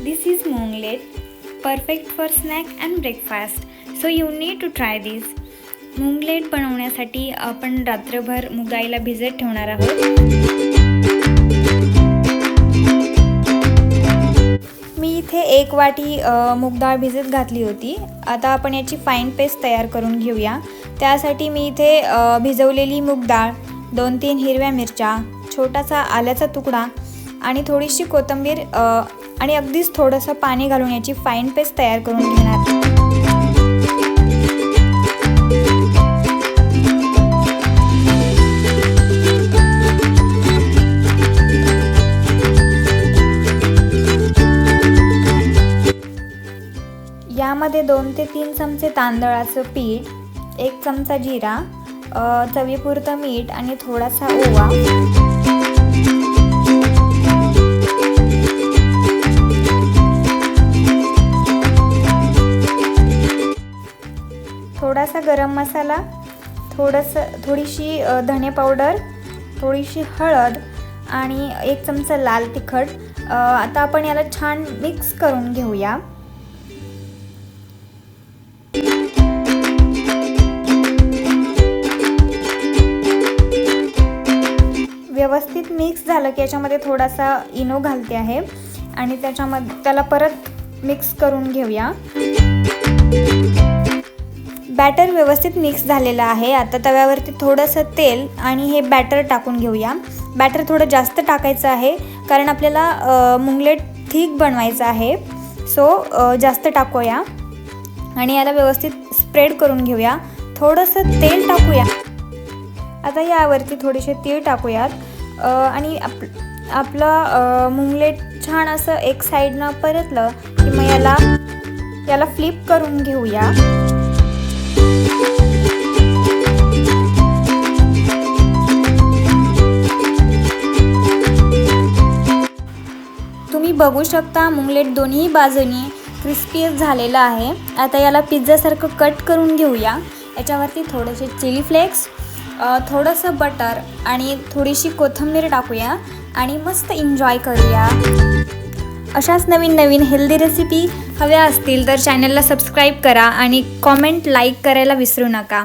This is munglet, perfect for snack and breakfast. So you need to try this. मुंगलेट बनवण्यासाठी आपण रात्रभर मुगाईला भिजत ठेवणार आहोत. मी इथे 1 वाटी मूग डाळ भिजत घातली होती. आता आपण याची फाईन पेस्ट तयार करून घेऊया. त्यासाठी मी इथे भिजवलेली मूग डाळ, 2-3 हिरव्या मिरच्या, छोटासा आल्याचा तुकडा आणि थोडीशी कोथिंबीर आणि अगदीच थोडंसं पाणी घालून याची फाईन पेस्ट तयार करून घेणार. यामध्ये 2 ते 3 चमचे तांदळाचं पीठ, 1 चमचा जिरा, चवीपुरतं मीठ आणि थोडासा ओवा. थोडासा गरम मसाला, थोडीशी धणे पावडर, थोडीशी हळद आणि 1 चमचा लाल तिखट. आता आपण याला छान मिक्स करून घेऊया. व्यवस्थित मिक्स झालं की याच्यामध्ये थोडासा इनो घालते आहे आणि त्याला परत मिक्स करून घेऊया. बॅटर व्यवस्थित मिक्स झालेलं आहे. आता तव्यावरती थोडंसं तेल आणि हे बॅटर टाकून घेऊया. बॅटर थोडं जास्त टाकायचं आहे कारण आपल्याला मुंगलेट थिक बनवायचं आहे. सो जास्त टाकूया आणि याला व्यवस्थित स्प्रेड करून घेऊया. थोडंसं तेल टाकूया. आता यावरती थोडेसे तीळ टाकूयात आणि आपलं मुंगलेट छान असं एक साईडनं परतलं की मग याला फ्लिप करून घेऊया. तुम्ही बघू शकता मुंगलेट दोन्ही बाजूनी क्रिस्पी झालेलं आहे. आता याला पिझ्झासारखं कट करून घेऊया. याच्यावरती थोडेसे चिली फ्लेक्स, थोडंसं बटर आणि थोडीशी कोथिंबीर टाकूया आणि मस्त एन्जॉय करूया. अशाच नवीन हेल्दी रेसिपी हव्या असतील तर चॅनलला सबस्क्राईब करा आणि कॉमेंट लाईक करायला विसरू नका.